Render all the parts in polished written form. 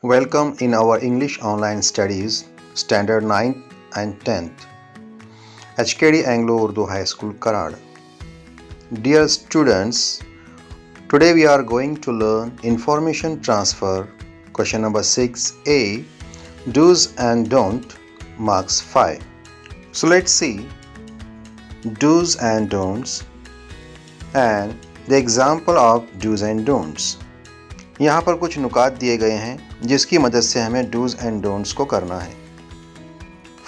Welcome in our English online studies, Standard 9th and 10th, HKD Anglo-Urdu High School, Karad. Dear students, today we are going to learn Information Transfer, question number 6a, Do's and Don't, marks 5. So let's see Do's and Don'ts and the example of Do's and Don'ts. यहाँ पर कुछ नुकात दिए गए हैं जिसकी मदद से हमें डूज एंड डोंट्स को करना है.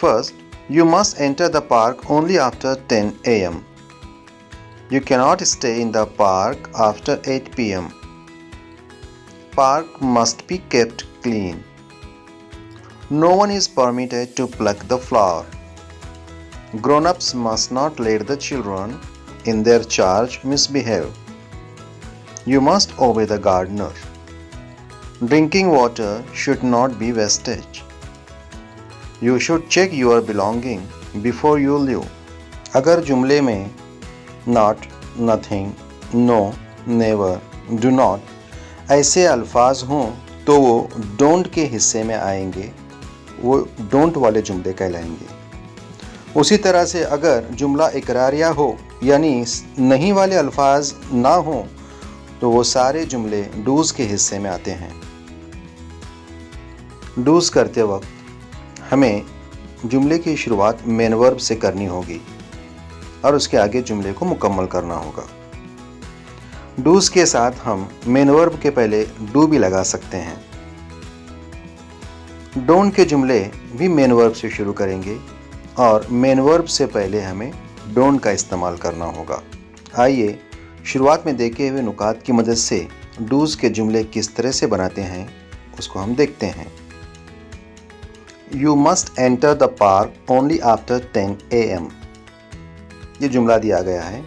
First, you must enter the park only after 10 AM. You cannot stay in the park after 8 PM. Park must be kept clean. No one is permitted to pluck the flower. Grown-ups must not let the children in their charge misbehave. You must obey the gardener. Drinking water should not be wastage. You should check your belonging before you leave. अगर जुमले में not, nothing, no, never, do not ऐसे अल्फाज हों तो वो don't के हिस्से में आएंगे, वो don't वाले जुमले कहलाएंगे. उसी तरह से अगर जुमला इकरारिया हो यानी नहीं वाले अल्फाज ना हो तो वो सारे जुमले डूज के हिस्से में आते हैं. डूज करते वक्त हमें जुमले की शुरुआत मेन वर्ब से करनी होगी और उसके आगे जुमले को मुकम्मल करना होगा. डूज के साथ हम मेन वर्ब के पहले डू भी लगा सकते हैं. डोंट के जुमले भी मेन वर्ब से शुरू करेंगे और मेन वर्ब से पहले हमें डोंट का इस्तेमाल करना होगा. आइए शुरुआत में देखे हुए नुकात की मदद से डूज के जुमले किस तरह से बनाते हैं उसको हम देखते हैं. You must enter the park only after 10 AM. ये जुमला दिया गया है.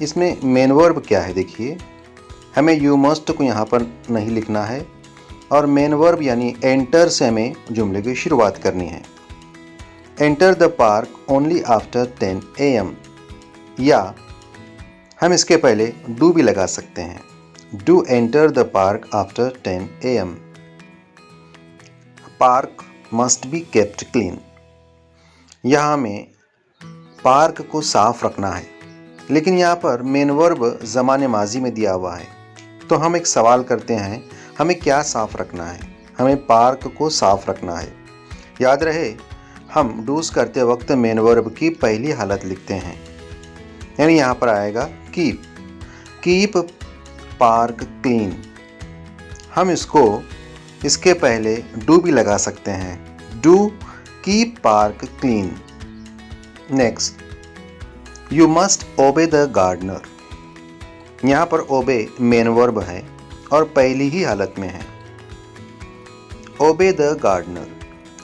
इसमें मेन वर्ब क्या है देखिए. हमें you must को यहाँ पर नहीं लिखना है और मेन वर्ब यानी एंटर से हमें जुमले की शुरुआत करनी है. Enter the park only after 10 AM. या हम इसके पहले do भी लगा सकते हैं. Do enter the park after 10 AM. Park must be kept clean. यहाँ हमें पार्क को साफ रखना है लेकिन यहाँ पर मेन वर्ब ज़माने माजी में दिया हुआ है तो हम एक सवाल करते हैं हमें क्या साफ रखना है. हमें पार्क को साफ रखना है. याद रहे हम डूज करते वक्त मेन वर्ब की पहली हालत लिखते हैं यानी यहाँ पर आएगा कीप. Keep park clean. हम इसके पहले डू भी लगा सकते हैं. Do keep park clean. Next, you must obey the gardener. यहाँ पर ओबे मेन वर्ब है और पहली ही हालत में है. Obey the gardener.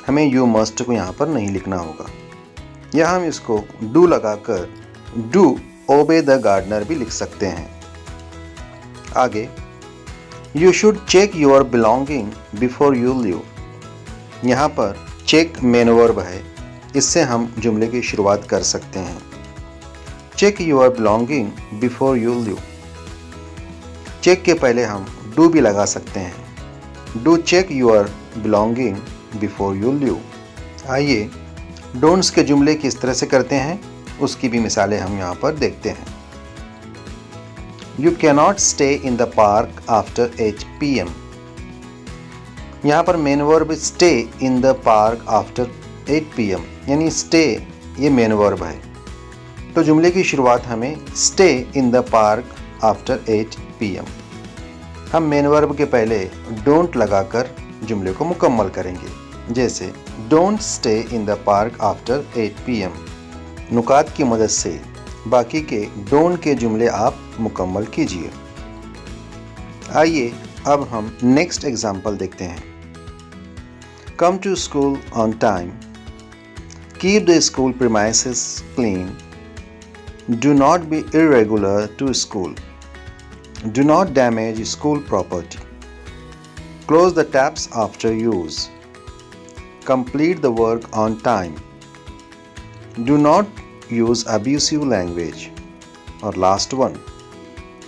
हमें यू मस्ट को यहाँ पर नहीं लिखना होगा. यहाँ हम इसको डू लगाकर डू ओबे द गार्डनर भी लिख सकते हैं. आगे, You should check your belonging before you leave. यहाँ पर check मेन वर्ब है. इससे हम जुमले की शुरुआत कर सकते हैं. Check your belonging before you leave. Check के पहले हम do भी लगा सकते हैं. Do check your belonging before you leave. आइए don'ts के जुमले किस तरह से करते हैं उसकी भी मिसालें हम यहाँ पर देखते हैं. You cannot stay in the park after 8 PM. यहाँ पर main verb stay in the park after 8 PM यानी stay ये मेन वर्ब है तो जुमले की शुरुआत हमें stay in the park after 8 PM. हम मेन वर्ब के पहले don't लगाकर जुमले को मुकम्मल करेंगे. जैसे don't stay in the park after 8 PM. नुकात की मदद से बाकी के डोंट के जुमले आप मुकम्मल कीजिए. आइए अब हम नेक्स्ट एग्जाम्पल देखते हैं. Come to school on time. Keep the school premises clean. Do not be irregular to school. Do not damage school property. Close the taps after use. Complete the work on time. Do not use abusive language. Or last one,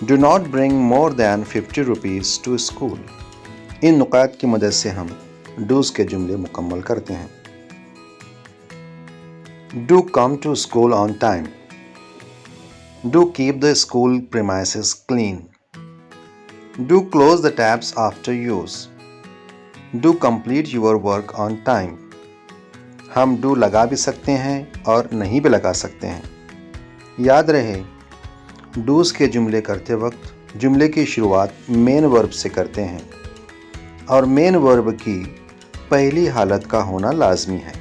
do not bring more than 50 rupees to school. इन नुकात की मदद से हम dos के जुमले मुकम्मल करते हैं। Do come to school on time. Do keep the school premises clean. Do close the taps after use. Do complete your work on time. हम डू लगा भी सकते हैं और नहीं भी लगा सकते हैं। याद रहे, डूज के जुमले करते वक्त जुमले की शुरुआत मेन वर्ब से करते हैं और मेन वर्ब की पहली हालत का होना लाजमी है।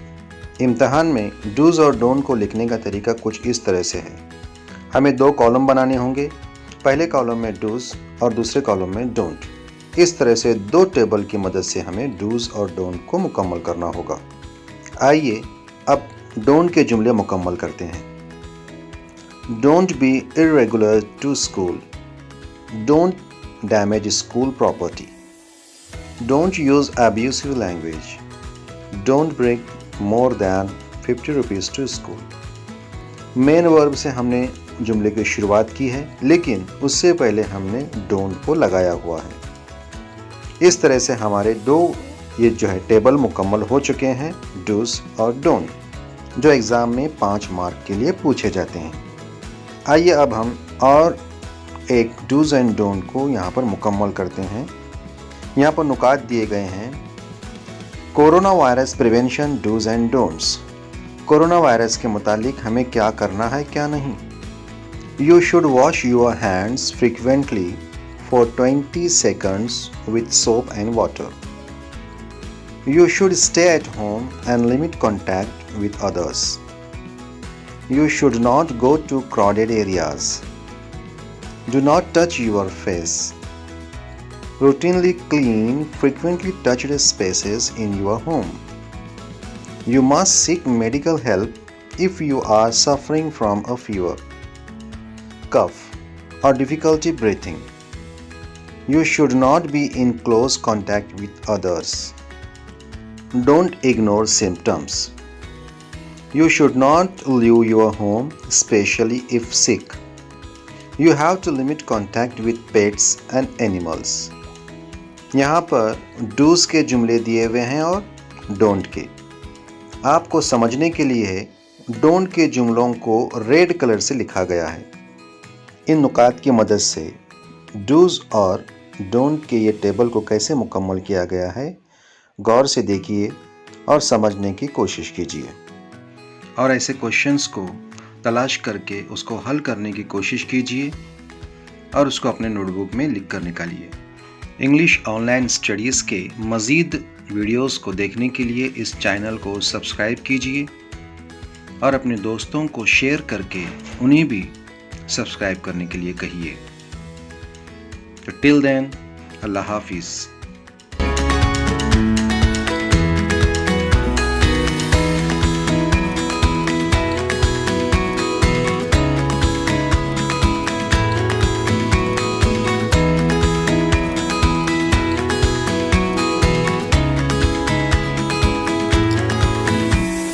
इम्तहान में डूज और डोंट को लिखने का तरीका कुछ इस तरह से है। हमें 2 कॉलम बनाने होंगे, पहले कॉलम में डूज और दूसरे कॉलम में डोंट। इस तरह से 2 टेबल की मदद से हमें डूज और डोंट को मुकम्मल करना होगा। आइए अब डोंट के जुमले मुकम्मल करते हैं। Don't be irregular to school. Don't damage school property. Don't use abusive language. Don't bring more than 50 rupees to school. Main verb से हमने जुमले की शुरुआत की है, लेकिन उससे पहले हमने डोंट को लगाया हुआ है। इस तरह से हमारे 2 टेबल मुकम्मल हो चुके हैं, डूज और डोंट, जो एग्ज़ाम में 5 मार्क के लिए पूछे जाते हैं। आइए अब हम और एक डूज एंड डोंट को यहाँ पर मुकम्मल करते हैं। यहाँ पर नुकात दिए गए हैं। Corona virus prevention dos and don'ts. Corona virus के मुतालिक हमें क्या करना है, क्या नहीं। You should wash your hands frequently for 20 seconds with soap and water. You should stay at home and limit contact with others. You should not go to crowded areas. Do not touch your face. Routinely clean frequently touched spaces in your home. You must seek medical help if you are suffering from a fever, cough, or difficulty breathing. You should not be in close contact with others. Don't ignore symptoms. You should not leave your home, especially if sick. You have to limit contact with pets and animals. यहाँ पर dos के जुमले दिए हुए हैं और don't के। आपको समझने के लिए डोंट के जुमलों को रेड कलर से लिखा गया है। इन नुकात की मदद से डूज और डोंट के ये टेबल को कैसे मुकम्मल किया गया है, गौर से देखिए और समझने की कोशिश कीजिए और ऐसे क्वेश्चंस को तलाश करके उसको हल करने की कोशिश कीजिए और उसको अपने नोटबुक में लिख कर निकालिए। इंग्लिश ऑनलाइन स्टडीज़ के मज़ीद वीडियोस को देखने के लिए इस चैनल को सब्सक्राइब कीजिए और अपने दोस्तों को शेयर करके उन्हें भी सब्सक्राइब करने के लिए कहिए। तो टिल देन, अल्लाह हाफिज़।